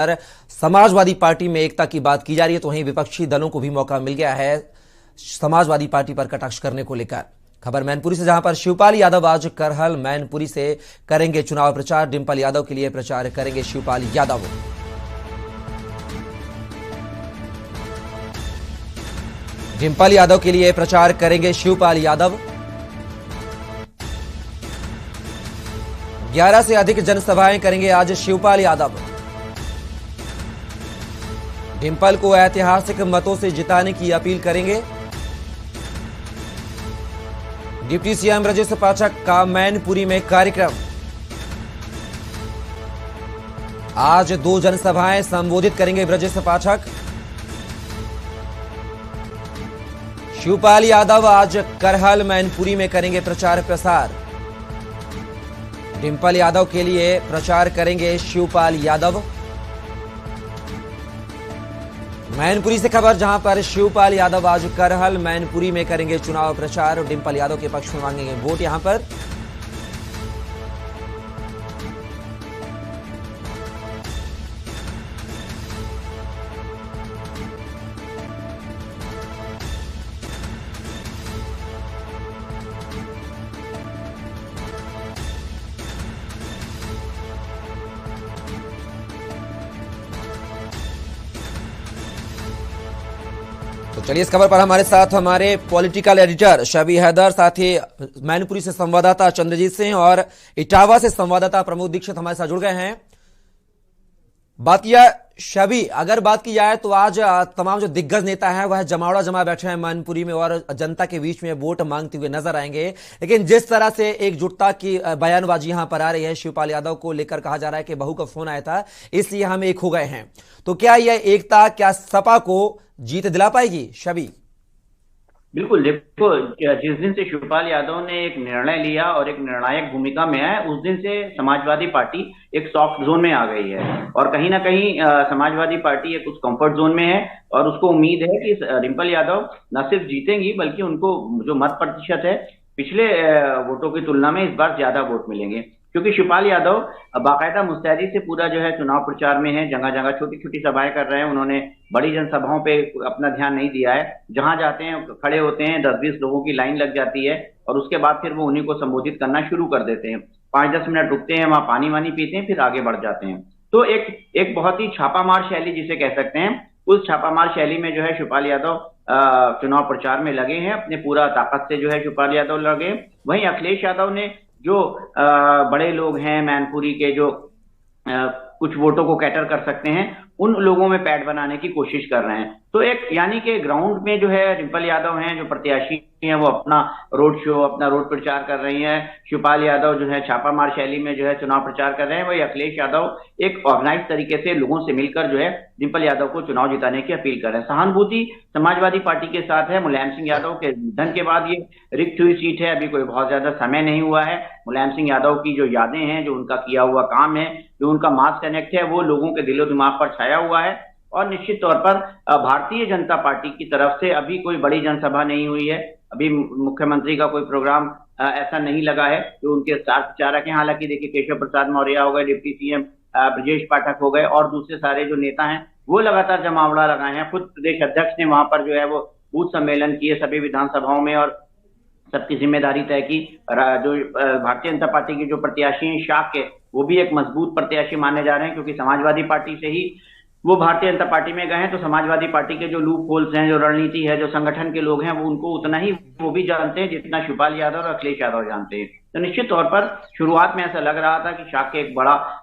Samajwadi party में एकता की बात की जा रही है, तो वहीं विपक्षी दलों को भी मौका मिल गया है समाजवादी पार्टी पर कटाक्ष करने को लेकर। खबर मैनपुरी से, जहां पर शिवपाल यादव आज करहल मैनपुरी से करेंगे चुनाव प्रचार। डिंपल यादव के लिए प्रचार करेंगे शिवपाल यादव। डिंपल यादव के लिए प्रचार करेंगे शिवपाल यादव। 11 से अधिक जनसभाएं करेंगे आज शिवपाल यादव। डिंपल को ऐतिहासिक मतों से जिताने की अपील करेंगे। डिप्टी सीएम ब्रजेश पाठक का मैनपुरी में कार्यक्रम। आज 2 जनसभाएं संबोधित करेंगे ब्रजेश पाठक। शिवपाल यादव आज करहल मैनपुरी में करेंगे प्रचार प्रसार। डिंपल यादव के लिए प्रचार करेंगे शिवपाल यादव। मैनपुरी से खबर, जहां पर शिवपाल यादव आज करहल मैनपुरी में करेंगे चुनाव प्रचार और डिंपल यादव के पक्ष में मांगेंगे वोट। यहां पर तो चलिए, इस खबर पर हमारे साथ हमारे पॉलिटिकल एडिटर शबी हैदर, साथ ही मैनपुरी से संवाददाता चंद्रजीत सिंह और इटावा से संवाददाता प्रमोद दीक्षित हमारे साथ जुड़ गए हैं। बात किया शबी, अगर बात की जाए तो आज तमाम जो दिग्गज नेता हैं वह जमावड़ा जमा बैठे हैं मैनपुरी में और जनता के बीच में वोट मांगते हुए नजर आएंगे। लेकिन जिस तरह से एकजुटता की बयानबाजी यहां पर आ रही है, शिवपाल यादव को लेकर कहा जा रहा है कि बहू का फोन आया था इसलिए हम एक हो गए हैं, तो क्या यह एकता क्या सपा को जीत दिला पाएगी? शबी, बिल्कुल। देखो, जिस दिन से शिवपाल यादव ने एक निर्णय लिया और एक निर्णायक भूमिका में आए, उस दिन से समाजवादी पार्टी एक सॉफ्ट जोन में आ गई है और कहीं ना कहीं समाजवादी पार्टी एक उस कंफर्ट जोन में है और उसको उम्मीद है कि डिंपल यादव न सिर्फ जीतेंगी बल्कि उनको जो मत प्रतिशत है पिछले वोटों की तुलना में इस बार ज्यादा वोट मिलेंगे, क्योंकि शिवपाल यादव बाकायदा मुस्तैदी से पूरा जो है चुनाव प्रचार में है। जगह जगह छोटी छोटी सभाएं कर रहे हैं, उन्होंने बड़ी जनसभाओं पे अपना ध्यान नहीं दिया है। जहां जाते हैं खड़े होते हैं, 10-20 लोगों की लाइन लग जाती है और उसके बाद फिर वो उन्हीं को संबोधित करना शुरू कर देते हैं। 5-10 मिनट रुकते हैं, वहां पानी वानी पीते हैं, फिर आगे बढ़ जाते हैं। तो एक बहुत ही छापामार शैली जिसे कह सकते हैं, उस छापामार शैली में जो है शिवपाल यादव चुनाव प्रचार में लगे हैं। अपने पूरा ताकत से जो है शिवपाल यादव लगे। वहीं अखिलेश यादव ने जो बड़े लोग हैं मैनपुरी के, जो कुछ वोटों को कैटर कर सकते हैं, उन लोगों में पैठ बनाने की कोशिश कर रहे हैं। तो एक यानी कि ग्राउंड में जो है डिंपल यादव हैं, जो प्रत्याशी हैं, वो अपना रोड शो, अपना रोड प्रचार कर रही हैं। शिवपाल यादव जो है छापामार शैली में जो है चुनाव प्रचार कर रहे हैं। वही अखिलेश यादव एक ऑर्गेनाइज तरीके से लोगों से मिलकर जो है डिंपल यादव को चुनाव जिताने की अपील कर रहे हैं। सहानुभूति समाजवादी पार्टी के साथ है। मुलायम सिंह यादव के निधन के बाद ये रिक्त हुई सीट है, अभी कोई बहुत ज्यादा समय नहीं हुआ है। मुलायम सिंह यादव की जो यादें हैं, जो उनका किया हुआ काम है, जो उनका मास कनेक्ट है, वो लोगों के दिलो दिमाग पर छाया हुआ है। और निश्चित तौर पर भारतीय जनता पार्टी की तरफ से अभी कोई बड़ी जनसभा नहीं हुई है। अभी मुख्यमंत्री का कोई प्रोग्राम ऐसा नहीं लगा है जो उनके स्टार प्रचारक हैं। हालांकि देखिए, केशव प्रसाद मौर्य हो गए, डिप्टी सीएम ब्रजेश पाठक हो गए और दूसरे सारे जो नेता हैं वो लगातार जमावड़ा लगाए हैं। खुद प्रदेश अध्यक्ष ने वहां पर जो है वो बूथ सम्मेलन किए सभी विधानसभाओं में और सबकी जिम्मेदारी तय की। जो भारतीय जनता पार्टी के जो प्रत्याशी हैं शाख के, वो भी एक मजबूत प्रत्याशी माने जा रहे हैं, क्योंकि समाजवादी पार्टी से ही वो भारतीय जनता पार्टी में गए हैं। तो समाजवादी पार्टी के जो लूप होल्स हैं, जो रणनीति है, जो संगठन के लोग हैं, वो उनको उतना ही वो भी जानते हैं जितना शिवपाल यादव और अखिलेश यादव जानते हैं। तो निश्चित तौर पर शुरुआत में ऐसा लग रहा था कि शाख के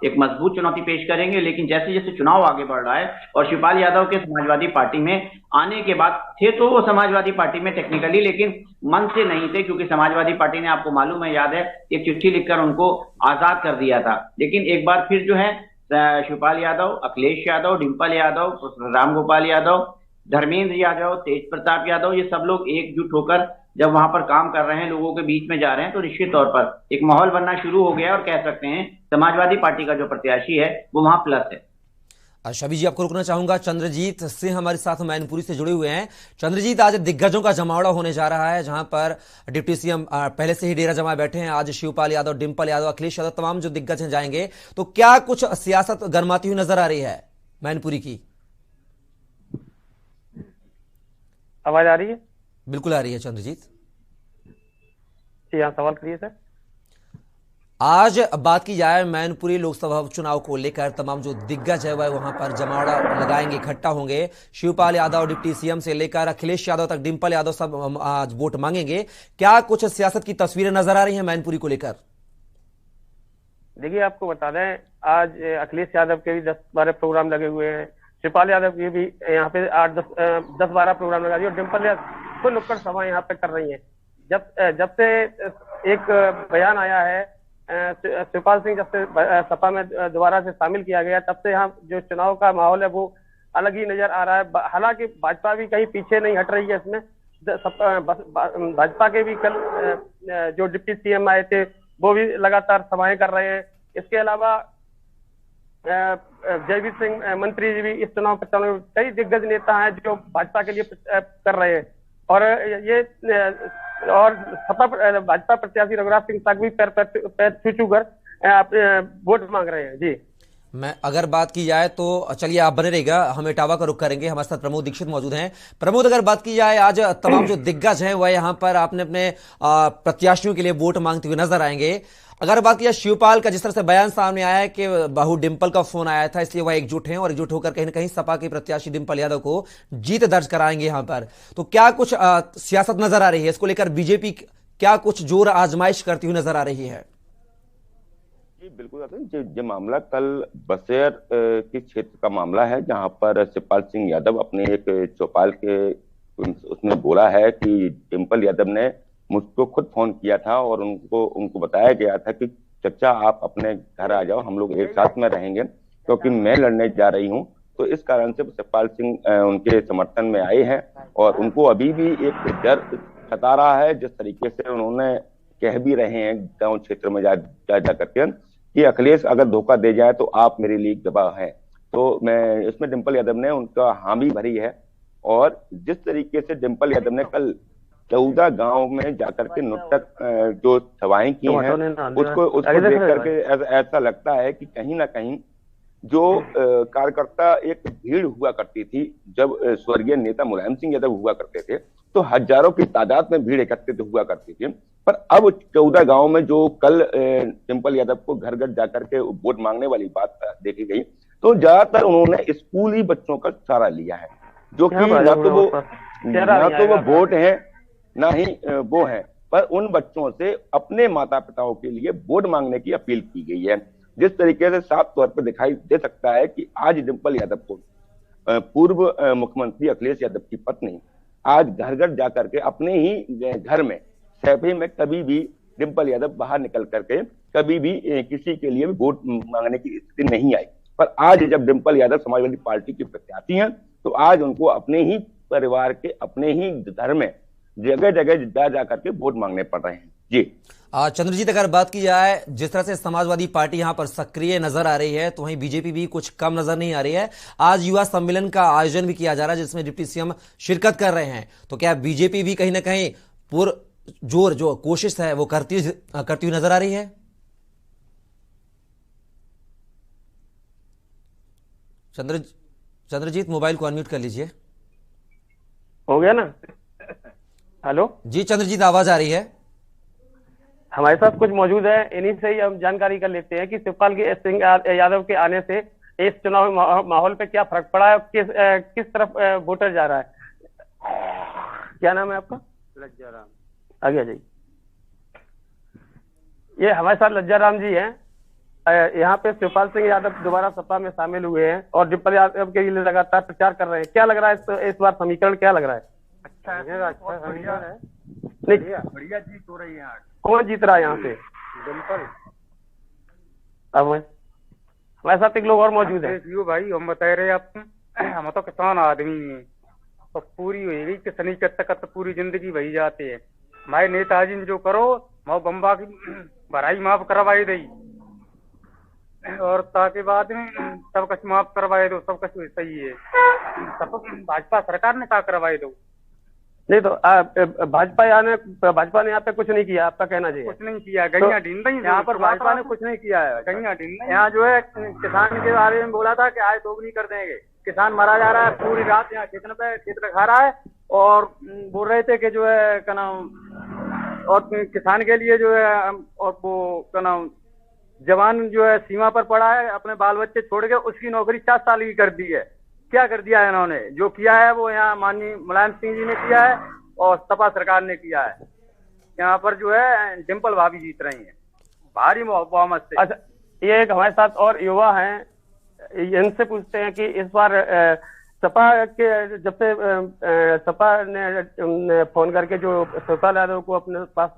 एक मजबूत चुनौती पेश करेंगे, लेकिन जैसे जैसे चुनाव आगे बढ़ रहा है और शिवपाल यादव के समाजवादी पार्टी में आने के बाद थे तो वो समाजवादी पार्टी में टेक्निकली, लेकिन मन से नहीं थे, क्योंकि समाजवादी पार्टी ने, आपको मालूम है, याद है, एक चिट्ठी लिखकर उनको आजाद कर दिया था। लेकिन एक बार फिर जो है शिवपाल यादव, अखिलेश यादव, डिंपल यादव, राम गोपाल यादव, धर्मेंद्र यादव, तेज प्रताप यादव, ये सब लोग एकजुट होकर जब वहां पर काम कर रहे हैं, लोगों के बीच में जा रहे हैं, तो निश्चित तौर पर एक माहौल बनना शुरू हो गया और कह सकते हैं समाजवादी पार्टी का जो प्रत्याशी है वो वहां प्लस है। शबी जी, आपको रुकना चाहूंगा। चंद्रजीत सिंह हमारे साथ मैनपुरी से जुड़े हुए हैं। चंद्रजीत, आज दिग्गजों का जमावड़ा होने जा रहा है, जहां पर डिप्टी सीएम पहले से ही डेरा जमा बैठे हैं। आज शिवपाल यादव, डिंपल यादव, अखिलेश यादव, तमाम जो दिग्गज हैं जाएंगे, तो क्या कुछ सियासत गरमाती हुई नजर आ रही है? मैनपुरी की? आवाज आ रही है? बिल्कुल आ रही है चंद्रजीत। जी हाँ, सवाल करिए सर। आज बात की जाए मैनपुरी लोकसभा उपचुनाव को लेकर, तमाम जो दिग्गज है वह वहां पर जमावड़ा लगाएंगे, इकट्ठा होंगे। शिवपाल यादव डिप्टी सीएम से लेकर अखिलेश यादव तक, डिंपल यादव, सब आज वोट मांगेंगे। क्या कुछ सियासत की तस्वीरें नजर आ रही हैं मैनपुरी को लेकर? देखिए, आपको बता दें, आज अखिलेश यादव के भी 10-12 प्रोग्राम लगे हुए हैं। शिवपाल यादव के भी यहाँ पे 8-10-12 प्रोग्राम लगा दिए, और डिंपल यादव खुद नुक्कड़ सभा यहाँ पे कर रही है। जब से एक बयान आया है शिवपाल सिंह, जब से सपा में दोबारा से शामिल किया गया, तब से यहाँ जो चुनाव का माहौल है वो अलग ही नजर आ रहा है। हालांकि भाजपा भी कहीं पीछे नहीं हट रही है इसमें। भाजपा के भी कल जो डिप्टी सीएम आए थे वो भी लगातार सभाएं कर रहे हैं। इसके अलावा जयवीर सिंह मंत्री जी भी इस चुनाव प्रचार में, कई दिग्गज नेता हैं जो भाजपा के लिए कर रहे हैं। और ये और भाजपा प्रत्याशी रघुराज सिंह तक भी पैर छू छू कर वोट मांग रहे हैं। जी, मैं अगर बात की जाए तो चलिए आप बने रहिएगा, हम इटावा का रुख करेंगे। हमारे साथ प्रमोद दीक्षित मौजूद हैं। प्रमोद, अगर बात की जाए, आज तमाम जो दिग्गज हैं वह यहाँ पर आपने अपने प्रत्याशियों के लिए वोट मांगते हुए नजर आएंगे। अगर बात की जाए शिवपाल का, जिस तरह से बयान सामने आया है कि बहू डिंपल का फोन आया था, इसलिए वह एकजुट हैं और एकजुट होकर कहीं ना कहीं सपा के प्रत्याशी डिंपल यादव को जीत दर्ज कराएंगे यहाँ पर, तो क्या कुछ सियासत नजर आ रही है? इसको लेकर बीजेपी क्या कुछ जोर आजमाइश करती हुई नजर आ रही है? जी बिल्कुल, जो मामला कल बसेर के क्षेत्र का मामला है, जहां पर शिवपाल सिंह यादव अपने एक चौपाल के उसने बोला है कि डिंपल यादव ने मुझको खुद फोन किया था और उनको बताया गया था कि चचा आप अपने घर आ जाओ, हम लोग एक साथ में रहेंगे, क्योंकि मैं लड़ने जा रही हूं। तो इस कारण से शिवपाल सिंह उनके समर्थन में आए हैं और उनको अभी भी एक डर सता रहा है। जिस तरीके से उन्होंने कह भी रहे हैं गांव क्षेत्र में जा करके कि अखिलेश अगर धोखा दे जाए तो आप मेरे लिए गवाह हैं। तो मैं इसमें डिंपल यादव ने उनका हामी भरी है। और जिस तरीके से डिंपल यादव ने कल 14 गांव में जाकर के नुक्कड़ जो सभाएं की हैं, उसको देख करके ऐसा लगता है कि कहीं ना कहीं जो कार्यकर्ता एक भीड़ हुआ करती थी जब स्वर्गीय नेता मुलायम सिंह यादव हुआ करते थे, तो हजारों की तादाद में भीड़ एकत्रित हुआ करती थी। पर अब 14 गांव में जो कल डिंपल यादव को घर घर जाकर के वोट मांगने वाली बात देखी गई, तो ज्यादातर उन्होंने स्कूली बच्चों का सहारा लिया है, जो कि ना तो वो वोट है ना ही वो है, पर उन बच्चों से अपने माता पिताओं के लिए वोट मांगने की अपील की गई है। जिस तरीके से साफ तौर पर दिखाई दे सकता है कि आज डिंपल यादव को पूर्व मुख्यमंत्री अखिलेश यादव की पत्नी आज घर घर जाकर के अपने ही घर में सैफे में कभी भी डिंपल यादव बाहर निकल करके कभी भी किसी के लिए वोट मांगने की स्थिति नहीं आई। पर आज जब डिंपल यादव समाजवादी पार्टी की प्रत्याशी हैं, तो आज उनको अपने ही परिवार के अपने ही घर में जगह जगह जा करके वोट मांगने पड़ रहे हैं। जी चंद्रजीत, अगर बात की जाए जिस तरह से समाजवादी पार्टी यहां पर सक्रिय नजर आ रही है, तो वहीं बीजेपी भी कुछ कम नजर नहीं आ रही है। आज युवा सम्मेलन का आयोजन भी किया जा रहा है जिसमें डिप्टी सीएम शिरकत कर रहे हैं, तो क्या बीजेपी भी कहीं ना कहीं पुरजोर जो कोशिश है वो करती हुई नजर आ रही है? चंद्रजीत, मोबाइल को अनम्यूट कर लीजिए। हो गया ना? हेलो जी, चंद्रजीत, आवाज आ रही है? हमारे साथ कुछ मौजूद है, इन्हीं से ही हम जानकारी कर लेते हैं कि शिवपाल सिंह यादव के आने से इस चुनाव माहौल पे क्या फर्क पड़ा है, किस तरफ वोटर जा रहा है। क्या नाम है आपका? लज्जाराम। आगे आ जाइए। ये हमारे साथ लज्जाराम जी हैं। यहाँ पे शिवपाल सिंह यादव दोबारा सपा में शामिल हुए हैं और डिंपल यादव के लिए लगातार प्रचार कर रहे हैं। क्या लग रहा है इस बार समीकरण क्या लग रहा है? अच्छा बढ़िया है, बढ़िया जीत हो रही है। कौन जीत रहा है यहाँ से? डिंपल। अब हमारे साथ एक लोग और मौजूद है। भाई हम बता रहे आपको, हम तो किसान आदमी है, तो पूरी हुई किसनी तक पूरी जिंदगी वही जाते है। भाई नेताजी ने जो करो वो बम्बा की भराई माफ करवाई दी और ताकि बाद में सब कुछ माफ करवाए दो, सब कुछ सही है। सब भाजपा सरकार ने क्या करवाए दो। नहीं तो भाजपा ने यहाँ पे कुछ नहीं किया, आपका कहना चाहिए? कुछ नहीं किया, गैया ढील रही यहाँ पर, भाजपा ने कुछ नहीं किया है, गैया ढील रही। यहाँ जो है किसान के बारे में बोला था कि आय दोगुनी कर देंगे, किसान मारा जा रहा है पूरी रात, यहाँ खेत में खा रहा है, और बोल रहे थे कि जो है क्या नाम, और किसान के लिए जो है, और वो क्या नाम, जवान जो है सीमा पर पड़ा है, अपने बाल बच्चे छोड़ के उसकी नौकरी 4 साल की कर दी है। क्या कर दिया है इन्होंने? जो किया है वो यहाँ माननीय मुलायम सिंह जी ने किया है और सपा सरकार ने किया है। यहाँ पर जो है डिम्पल भाभी जीत रही हैं भारी बहुमत से। अच्छा, ये एक हमारे साथ और युवा हैं, इनसे पूछते हैं कि इस बार सपा के जब से सपा ने फोन करके जो शिवपाल यादव को अपने पास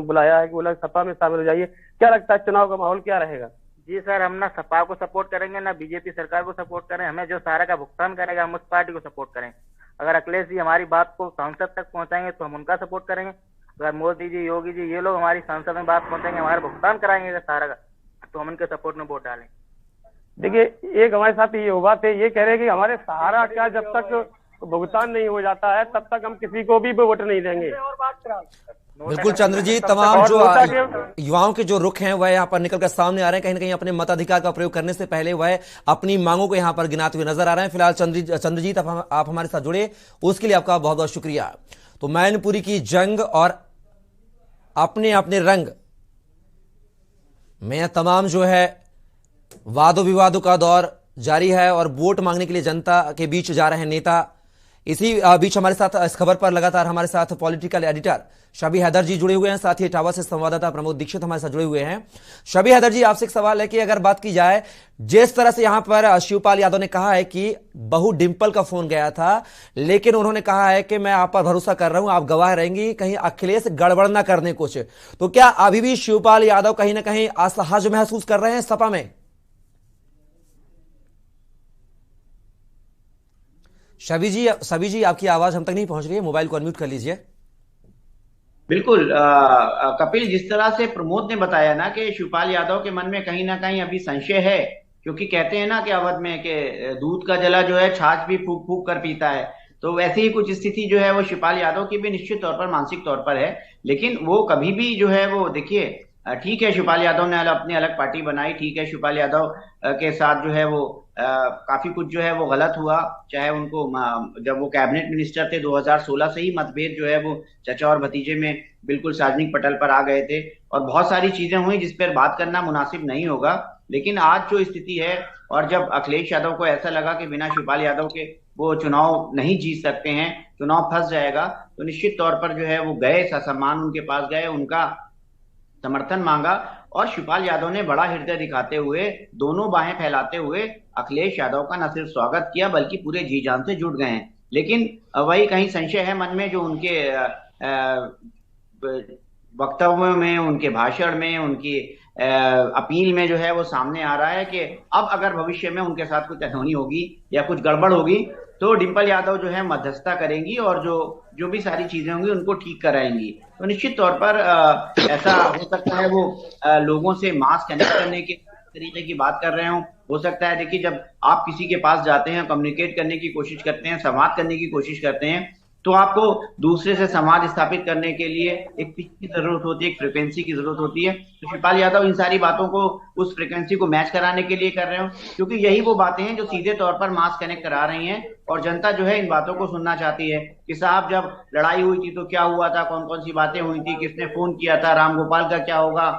बुलाया है कि बोला सपा में शामिल हो जाइए, क्या लगता है चुनाव का माहौल क्या रहेगा? जी सर, हम ना सपा को सपोर्ट करेंगे ना बीजेपी सरकार को सपोर्ट करें, हमें जो सारा का भुगतान करेगा हम उस पार्टी को सपोर्ट करें। अगर अखिलेश जी हमारी बात को सांसद तक पहुंचाएंगे तो हम उनका सपोर्ट करेंगे, अगर मोदी जी, योगी जी, ये लोग हमारी संसद में बात पहुंचाएंगे, हमारा भुगतान कराएंगे सारा का, तो हम उनके सपोर्ट में वोट डालेंगे। देखिए, एक हमारे साथ ये युवा थे, ये कह रहे हैं कि हमारे सहारा का जब तक भुगतान नहीं हो जाता है तब तक हम किसी को भी वोट नहीं देंगे। बिल्कुल चंद्र जी, तमाम जो युवाओं के जो रुख हैं वह यहाँ पर निकलकर सामने आ रहे हैं, कहीं ना कहीं अपने मताधिकार का प्रयोग करने से पहले वह अपनी मांगों को यहाँ पर गिनाते हुए नजर आ रहे हैं। फिलहाल चंद्रजीत आप हमारे साथ जुड़े, उसके लिए आपका बहुत बहुत शुक्रिया। तो मैनपुरी की जंग और अपने अपने रंग में तमाम जो है वादों विवादों का दौर जारी है और वोट मांगने के लिए जनता के बीच जा रहे हैं नेता। इसी बीच हमारे साथ इस खबर पर लगातार हमारे साथ पॉलिटिकल एडिटर शबी हैदर जी जुड़े हुए हैं, साथ ही इटावा से संवाददाता प्रमोद दीक्षित हमारे साथ जुड़े हुए हैं। शबी हैदर जी, आपसे एक सवाल है कि अगर बात की जाए जिस तरह से यहां पर शिवपाल यादव ने कहा है कि बहू डिंपल का फोन गया था, लेकिन उन्होंने कहा है कि मैं आप पर भरोसा कर रहा हूं, आप गवाह रहेंगी, कहीं अखिलेश गड़बड़ ना करने कुछ, तो क्या अभी भी शिवपाल यादव कहीं ना कहीं असहज महसूस कर रहे हैं सपा में? सभी जी आपकी आवाज हम तक नहीं पहुंच रही है, मोबाइल को अनम्यूट कर लीजिए। बिल्कुल कपिल, जिस तरह से प्रमोद ने बताया ना कि शिवपाल यादव के मन में कहीं ना कहीं अभी संशय है, क्योंकि कहते हैं ना कि अवध में कि दूध का जला जो है छाछ भी फूक फूक कर पीता है, तो वैसे ही कुछ स्थिति जो है वो शिवपाल यादव की भी निश्चित तौर पर मानसिक तौर पर है। लेकिन वो कभी भी जो है वो देखिए, ठीक है शिवपाल यादव ने अपनी अलग पार्टी बनाई, ठीक है शिवपाल यादव के साथ जो है वो काफी कुछ जो है वो गलत हुआ, चाहे उनको जब वो कैबिनेट मिनिस्टर थे 2016 से ही मतभेद जो है वो चचा और भतीजे में बिल्कुल सार्वजनिक पटल पर आ गए थे और बहुत सारी चीजें हुई जिस पर बात करना मुनासिब नहीं होगा। लेकिन आज जो स्थिति है, और जब अखिलेश यादव को ऐसा लगा कि बिना शिवपाल यादव के वो चुनाव नहीं जीत सकते हैं, चुनाव फंस जाएगा, तो निश्चित तौर पर जो है वो गए, ससम्मान उनके पास गए, उनका समर्थन मांगा और शिवपाल यादव ने बड़ा हृदय दिखाते हुए, दोनों बाहें फैलाते हुए अखिलेश यादव का न सिर्फ स्वागत किया बल्कि पूरे जी जान से जुट गए हैं। लेकिन वही कहीं संशय है मन में, जो उनके वक्तव्यों में, उनके भाषण में, उनकी अपील में जो है वो सामने आ रहा है कि अब अगर भविष्य में उनके साथ कुछ अनहोनी होगी या कुछ गड़बड़ होगी तो डिंपल यादव जो है मध्यस्थता करेंगी और जो भी सारी चीजें होंगी उनको ठीक कराएंगी। तो निश्चित तौर पर ऐसा हो सकता है वो लोगों से मास कनेक्ट करने के तरीके की बात कर रहे हो सकता है। देखिए, जब आप किसी के पास जाते हैं, कम्युनिकेट करने की कोशिश करते हैं, संवाद करने की कोशिश करते हैं, तो आपको दूसरे से संवाद स्थापित करने के लिए एक पिच की जरूरत होती है, एक फ्रिक्वेंसी की जरूरत होती है। तो शिवपाल यादव इन सारी बातों को उस फ्रिक्वेंसी को मैच कराने के लिए कर रहे हो, क्योंकि यही वो बातें हैं जो सीधे तौर पर मास कनेक्ट करा रही हैं और जनता जो है इन बातों को सुनना चाहती है कि साहब जब लड़ाई हुई थी तो क्या हुआ था, कौन कौन सी बातें हुई थी, किसने फोन किया था, राम गोपाल का क्या होगा,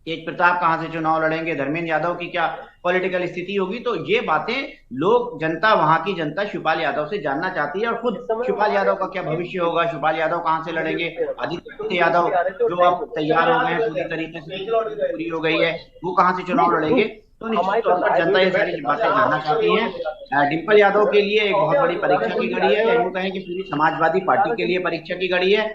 तेज प्रताप कहां से चुनाव लड़ेंगे, धर्मेंद्र यादव की क्या पॉलिटिकल स्थिति होगी। तो ये बातें लोग, जनता, वहां की जनता शिवपाल यादव से जानना चाहती है और खुद शिवपाल यादव का क्या भविष्य होगा, शिवपाल यादव कहां से लड़ेंगे, आदित्य यादव जो अब तैयार हो गए हैं, पूरी तरीके से पूरी हो गई है, वो कहां से चुनाव लड़ेंगे। तो निश्चित तौर पर जनता ये सारी बातें जानना चाहती है। डिंपल यादव के लिए एक बहुत बड़ी परीक्षा की घड़ी है, या यूं कहें कि पूरी समाजवादी पार्टी के लिए परीक्षा की घड़ी है।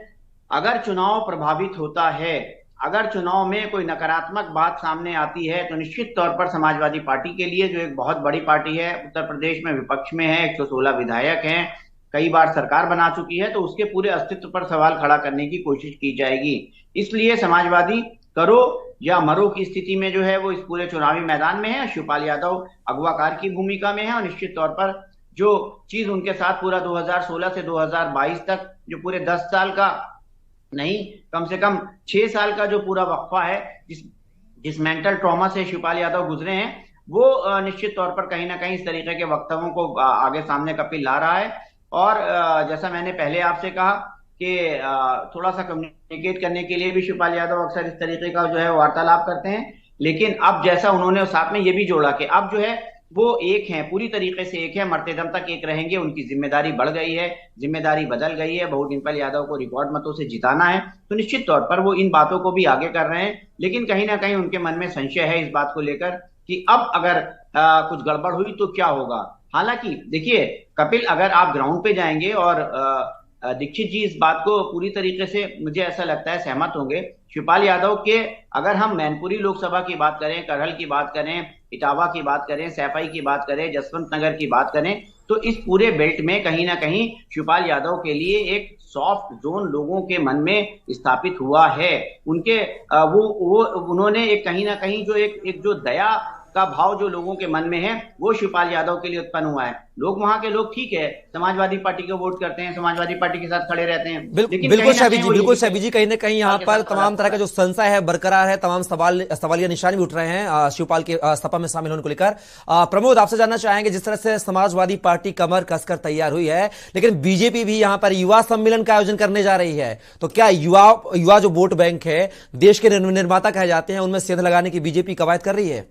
अगर चुनाव प्रभावित होता है, अगर चुनाव में कोई नकारात्मक बात सामने आती है, तो निश्चित तौर पर समाजवादी पार्टी के लिए, जो एक बहुत बड़ी पार्टी है, उत्तर प्रदेश में विपक्ष में है, 116 विधायक हैं, कई बार सरकार बना चुकी है, तो उसके पूरे अस्तित्व पर सवाल खड़ा करने की कोशिश की जाएगी। इसलिए समाजवादी करो या मरो की स्थिति में जो है वो इस पूरे चुनावी मैदान में है। शिवपाल यादव अगवाकार की भूमिका में है और निश्चित तौर पर जो चीज उनके साथ पूरा 2016 से 2022 तक जो पूरे 10 साल का नहीं, कम से कम 6 साल का जो पूरा वक्फा है, जिस मेंटल ट्रॉमा से शिवपाल यादव गुजरे हैं, वो निश्चित तौर पर कहीं ना कहीं इस तरीके के वक्तव्यों को आगे सामने कपिल ला रहा है। और जैसा मैंने पहले आपसे कहा कि थोड़ा सा कम्युनिकेट करने के लिए भी शिवपाल यादव अक्सर इस तरीके का जो है वार्तालाप करते हैं, लेकिन अब जैसा उन्होंने साथ में ये भी जोड़ा कि अब जो है वो एक है, पूरी तरीके से एक है, मरते दम तक एक रहेंगे। उनकी जिम्मेदारी बढ़ गई है, जिम्मेदारी बदल गई है, बहु डिम्पल यादव को रिकॉर्ड मतों से जिताना है, तो निश्चित तौर पर वो इन बातों को भी आगे कर रहे हैं। लेकिन कहीं ना कहीं उनके मन में संशय है इस बात को लेकर कि अब अगर कुछ गड़बड़ हुई तो क्या होगा। हालांकि देखिए कपिल, अगर आप ग्राउंड पे जाएंगे और दीक्षित जी इस बात को पूरी तरीके से, मुझे ऐसा लगता है, सहमत होंगे। शिवपाल यादव के, अगर हम मैनपुरी लोकसभा की बात करें, करहल की बात करें, इटावा की बात करें, सैफई की बात करें, जसवंत नगर की बात करें, तो इस पूरे बेल्ट में कहीं ना कहीं शिवपाल यादव के लिए एक सॉफ्ट जोन लोगों के मन में स्थापित हुआ है। उनके वो उन्होंने एक कहीं ना कहीं जो एक जो दया का भाव जो लोगों के मन में है, वो शिवपाल यादव के लिए उत्पन्न हुआ है। लोग, वहां के लोग ठीक है, समाजवादी पार्टी को वोट करते हैं, समाजवादी पार्टी के साथ खड़े रहते हैं, बिल्कुल शबी जी, कहीं ना कहीं यहाँ पर तमाम तरह का जो संशय है बरकरार है, तमाम सवालिया निशान भी उठ रहे हैं शिवपाल के सपा में शामिल होने को लेकर। प्रमोद, आपसे जानना चाहेंगे, जिस तरह से समाजवादी पार्टी कमर कसकर तैयार हुई है, लेकिन बीजेपी भी यहाँ पर युवा सम्मेलन का आयोजन करने जा रही है, तो क्या युवा जो वोट बैंक है, देश के निर्माता कहे जाते हैं, उनमें सेंध लगाने की बीजेपी कवायद कर रही है?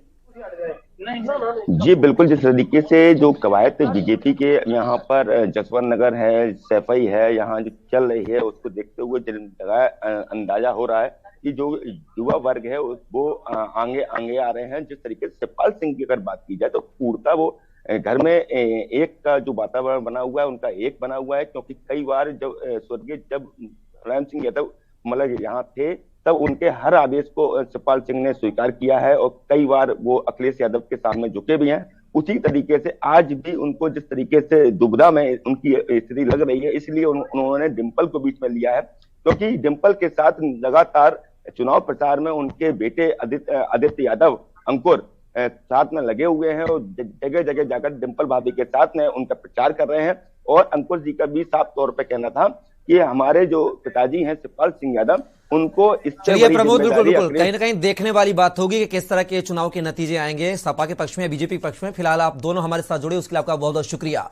जी बिल्कुल, जिस तरीके से जो कवायद बीजेपी के यहाँ पर जसवंत नगर है, सैफई है, यहाँ जो चल रही है, उसको देखते हुए अंदाजा हो रहा है कि जो युवा वर्ग है वो आगे आगे आ रहे हैं। जिस तरीके से शिवपाल सिंह की अगर बात की जाए तो पूर्णतः वो घर में एक का जो वातावरण बना हुआ है, उनका एक बना हुआ है, क्योंकि कई बार जब स्वर्गीय जब मुलायम सिंह यादव मतलब यहाँ थे, तब उनके हर आदेश को शिवपाल सिंह ने स्वीकार किया है और कई बार वो अखिलेश यादव के सामने झुके भी हैं। उसी तरीके से आज भी उनको जिस तरीके से दुविधा में उनकी स्थिति लग रही है, इसलिए उन्होंने डिंपल को बीच में लिया है, क्योंकि डिंपल के साथ लगातार चुनाव प्रचार में उनके बेटे आदित्य यादव अंकुर साथ में लगे हुए हैं और जगह जगह जाकर डिंपल भाभी के साथ में उनका प्रचार कर रहे हैं। और अंकुर जी का भी साफ तौर पर कहना था कि हमारे जो पिताजी हैं शिवपाल सिंह यादव, उनको चलिए प्रमोद, बिल्कुल कहीं ना कहीं देखने वाली बात होगी कि किस तरह के चुनाव के नतीजे आएंगे, सपा के पक्ष में या बीजेपी के पक्ष में। फिलहाल आप दोनों हमारे साथ जुड़े, उसके लिए आपका बहुत बहुत शुक्रिया।